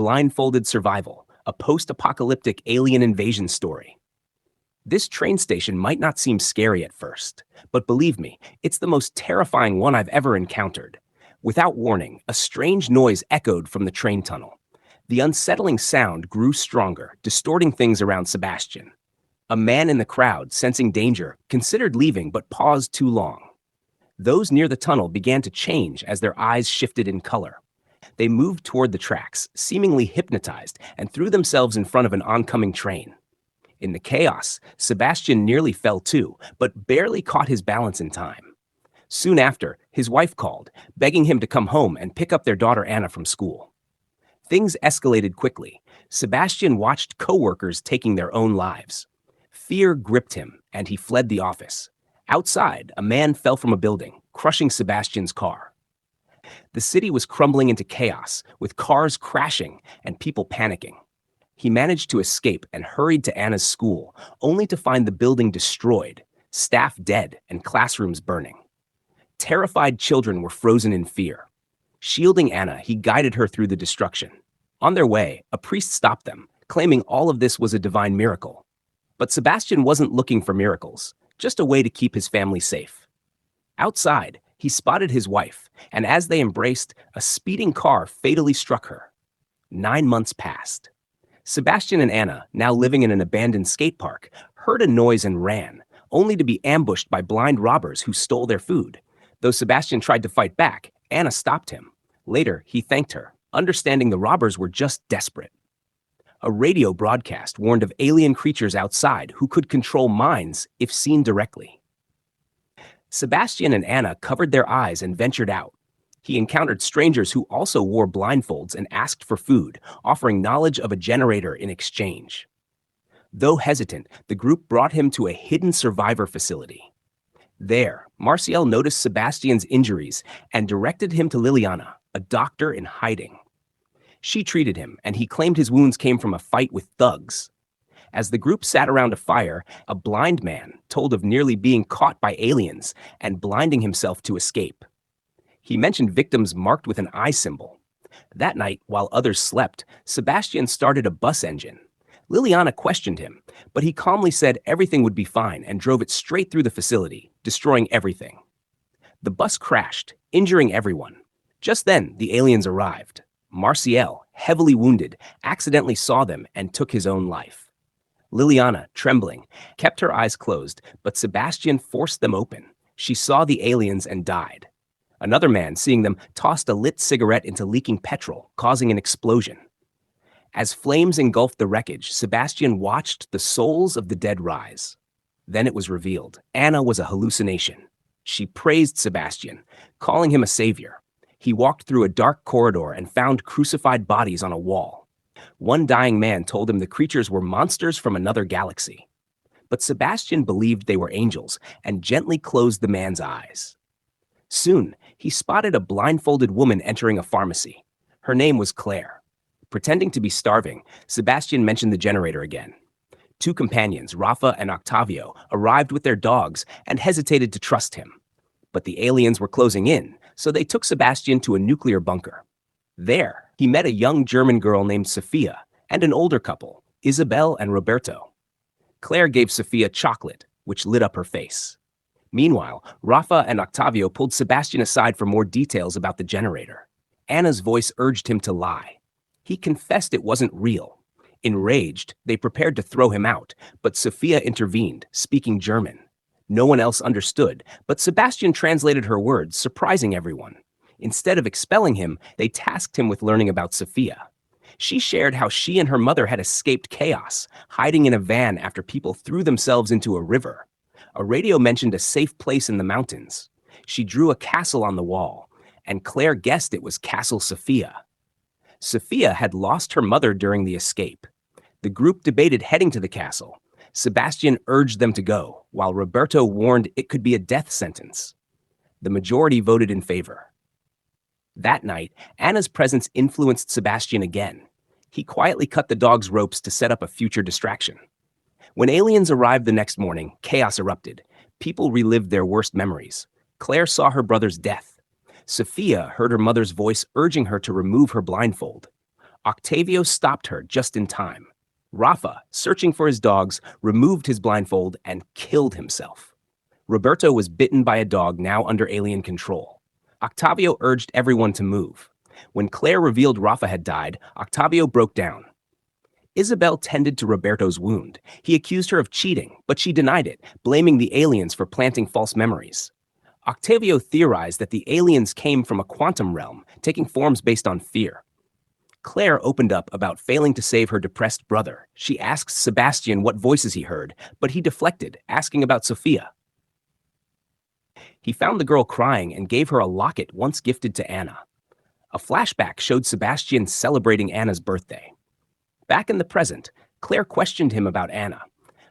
Blindfolded Survival, a post-apocalyptic alien invasion story. This train station might not seem scary at first, but believe me, it's the most terrifying one I've ever encountered. Without warning, a strange noise echoed from the train tunnel. The unsettling sound grew stronger, distorting things around Sebastian. A man in the crowd, sensing danger, considered leaving but paused too long. Those near the tunnel began to change as their eyes shifted in color. They moved toward the tracks, seemingly hypnotized, and threw themselves in front of an oncoming train. In the chaos, Sebastian nearly fell too, but barely caught his balance in time. Soon after, his wife called, begging him to come home and pick up their daughter Anna from school. Things escalated quickly. Sebastian watched co-workers taking their own lives. Fear gripped him, and he fled the office. Outside, a man fell from a building, crushing Sebastian's car. The city was crumbling into chaos, with cars crashing and people panicking. He managed to escape and hurried to Anna's school, only to find the building destroyed, staff dead, and classrooms burning. Terrified children were frozen in fear. Shielding Anna, he guided her through the destruction. On their way, a priest stopped them, claiming all of this was a divine miracle. But Sebastian wasn't looking for miracles, just a way to keep his family safe. Outside, he spotted his wife, and as they embraced, a speeding car fatally struck her. 9 months passed. Sebastian and Anna, now living in an abandoned skate park, heard a noise and ran, only to be ambushed by blind robbers who stole their food. Though Sebastian tried to fight back, Anna stopped him. Later, he thanked her, understanding the robbers were just desperate. A radio broadcast warned of alien creatures outside who could control minds if seen directly. Sebastian and Anna covered their eyes and ventured out. He encountered strangers who also wore blindfolds and asked for food, offering knowledge of a generator in exchange. Though hesitant, the group brought him to a hidden survivor facility. There, Marcial noticed Sebastian's injuries and directed him to Liliana, a doctor in hiding. She treated him, and he claimed his wounds came from a fight with thugs. As the group sat around a fire, a blind man told of nearly being caught by aliens and blinding himself to escape. He mentioned victims marked with an eye symbol. That night, while others slept, Sebastian started a bus engine. Liliana questioned him, but he calmly said everything would be fine and drove it straight through the facility, destroying everything. The bus crashed, injuring everyone. Just then, the aliens arrived. Marcial, heavily wounded, accidentally saw them and took his own life. Liliana, trembling, kept her eyes closed, but Sebastian forced them open. She saw the aliens and died. Another man, seeing them, tossed a lit cigarette into leaking petrol, causing an explosion. As flames engulfed the wreckage, Sebastian watched the souls of the dead rise. Then it was revealed. Anna was a hallucination. She praised Sebastian, calling him a savior. He walked through a dark corridor and found crucified bodies on a wall. One dying man told him the creatures were monsters from another galaxy. But Sebastian believed they were angels and gently closed the man's eyes. Soon, he spotted a blindfolded woman entering a pharmacy. Her name was Claire. Pretending to be starving, Sebastian mentioned the generator again. 2 companions, Rafa and Octavio, arrived with their dogs and hesitated to trust him. But the aliens were closing in, so they took Sebastian to a nuclear bunker. There, he met a young German girl named Sophia and an older couple, Isabel and Roberto. Claire gave Sophia chocolate, which lit up her face. Meanwhile, Rafa and Octavio pulled Sebastian aside for more details about the generator. Anna's voice urged him to lie. He confessed it wasn't real. Enraged, they prepared to throw him out, but Sophia intervened, speaking German. No one else understood, but Sebastian translated her words, surprising everyone. Instead of expelling him, they tasked him with learning about Sophia. She shared how she and her mother had escaped chaos, hiding in a van after people threw themselves into a river. A radio mentioned a safe place in the mountains. She drew a castle on the wall, and Claire guessed it was Castle Sophia. Sophia had lost her mother during the escape. The group debated heading to the castle. Sebastian urged them to go, while Roberto warned it could be a death sentence. The majority voted in favor. That night, Anna's presence influenced Sebastian again. He quietly cut the dog's ropes to set up a future distraction. When aliens arrived the next morning, chaos erupted. People relived their worst memories. Claire saw her brother's death. Sophia heard her mother's voice urging her to remove her blindfold. Octavio stopped her just in time. Rafa, searching for his dogs, removed his blindfold and killed himself. Roberto was bitten by a dog now under alien control. Octavio urged everyone to move. When Claire revealed Rafa had died, Octavio broke down. Isabel tended to Roberto's wound. He accused her of cheating, but she denied it, blaming the aliens for planting false memories. Octavio theorized that the aliens came from a quantum realm, taking forms based on fear. Claire opened up about failing to save her depressed brother. She asked Sebastian what voices he heard, but he deflected, asking about Sophia. He found the girl crying and gave her a locket once gifted to Anna. A flashback showed Sebastian celebrating Anna's birthday. Back in the present, Claire questioned him about Anna.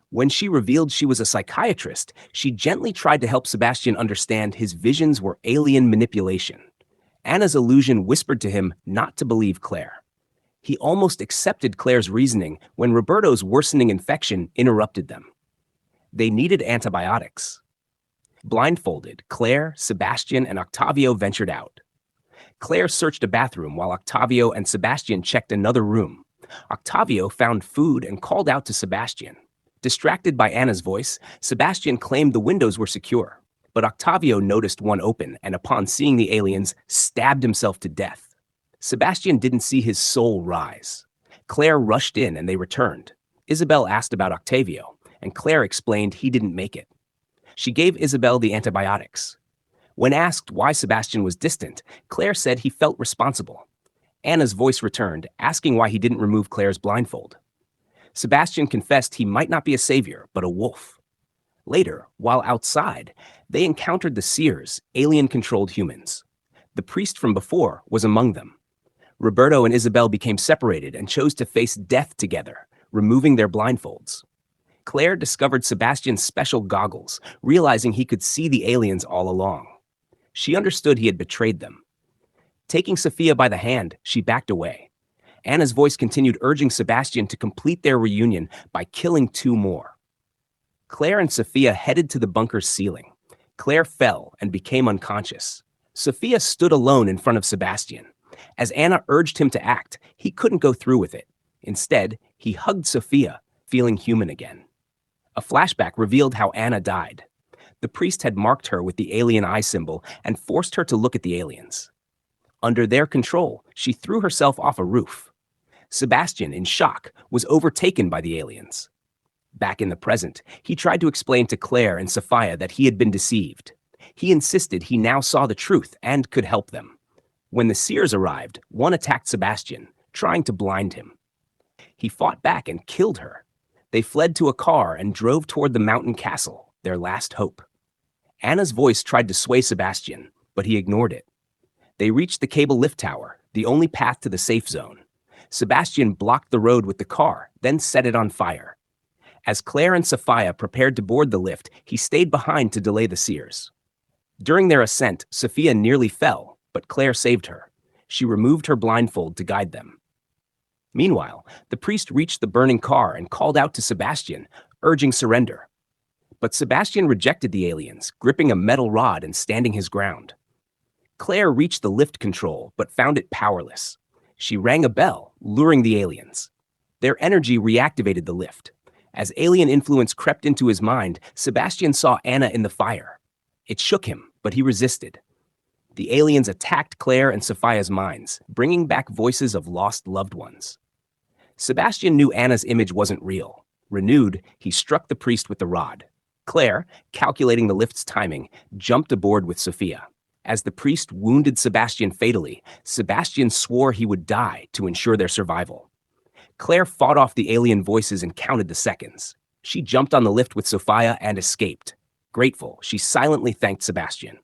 When she revealed she was a psychiatrist, she gently tried to help Sebastian understand his visions were alien manipulation. Anna's illusion whispered to him not to believe Claire. He almost accepted Claire's reasoning when Roberto's worsening infection interrupted them. They needed antibiotics. Blindfolded, Claire, Sebastian, and Octavio ventured out. Claire searched a bathroom while Octavio and Sebastian checked another room. Octavio found food and called out to Sebastian. Distracted by Anna's voice, Sebastian claimed the windows were secure. But Octavio noticed one open and upon seeing the aliens, stabbed himself to death. Sebastian didn't see his soul rise. Claire rushed in and they returned. Isabel asked about Octavio, and Claire explained he didn't make it. She gave Isabel the antibiotics. When asked why Sebastian was distant, Claire said he felt responsible. Anna's voice returned, asking why he didn't remove Claire's blindfold. Sebastian confessed he might not be a savior, but a wolf. Later, while outside, they encountered the seers, alien-controlled humans. The priest from before was among them. Roberto and Isabel became separated and chose to face death together, removing their blindfolds. Claire discovered Sebastian's special goggles, realizing he could see the aliens all along. She understood he had betrayed them. Taking Sophia by the hand, she backed away. Anna's voice continued urging Sebastian to complete their reunion by killing 2 more. Claire and Sophia headed to the bunker's ceiling. Claire fell and became unconscious. Sophia stood alone in front of Sebastian. As Anna urged him to act, he couldn't go through with it. Instead, he hugged Sophia, feeling human again. A flashback revealed how Anna died. The priest had marked her with the alien eye symbol and forced her to look at the aliens. Under their control, she threw herself off a roof. Sebastian, in shock, was overtaken by the aliens. Back in the present, he tried to explain to Claire and Sophia that he had been deceived. He insisted he now saw the truth and could help them. When the seers arrived, one attacked Sebastian, trying to blind him. He fought back and killed her. They fled to a car and drove toward the mountain castle, their last hope. Anna's voice tried to sway Sebastian, but he ignored it. They reached the cable lift tower, the only path to the safe zone. Sebastian blocked the road with the car, then set it on fire. As Claire and Sophia prepared to board the lift, he stayed behind to delay the seers. During their ascent, Sophia nearly fell, but Claire saved her. She removed her blindfold to guide them. Meanwhile, the priest reached the burning car and called out to Sebastian, urging surrender. But Sebastian rejected the aliens, gripping a metal rod and standing his ground. Claire reached the lift control, but found it powerless. She rang a bell, luring the aliens. Their energy reactivated the lift. As alien influence crept into his mind, Sebastian saw Anna in the fire. It shook him, but he resisted. The aliens attacked Claire and Sophia's minds, bringing back voices of lost loved ones. Sebastian knew Anna's image wasn't real. Renewed, he struck the priest with the rod. Claire, calculating the lift's timing, jumped aboard with Sophia. As the priest wounded Sebastian fatally, Sebastian swore he would die to ensure their survival. Claire fought off the alien voices and counted the seconds. She jumped on the lift with Sophia and escaped. Grateful, she silently thanked Sebastian.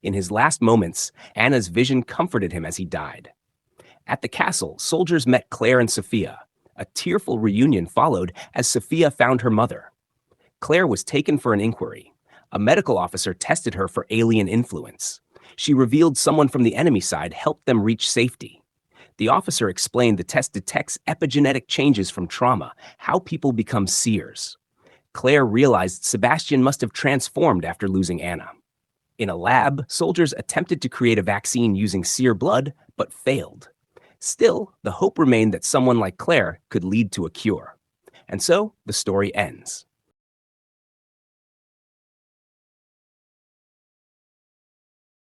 In his last moments, Anna's vision comforted him as he died. At the castle, soldiers met Claire and Sophia. A tearful reunion followed as Sophia found her mother. Claire was taken for an inquiry. A medical officer tested her for alien influence. She revealed someone from the enemy side helped them reach safety. The officer explained the test detects epigenetic changes from trauma, how people become seers. Claire realized Sebastian must have transformed after losing Anna. In a lab, soldiers attempted to create a vaccine using seer blood, but failed. Still, the hope remained that someone like Claire could lead to a cure. And so the story ends.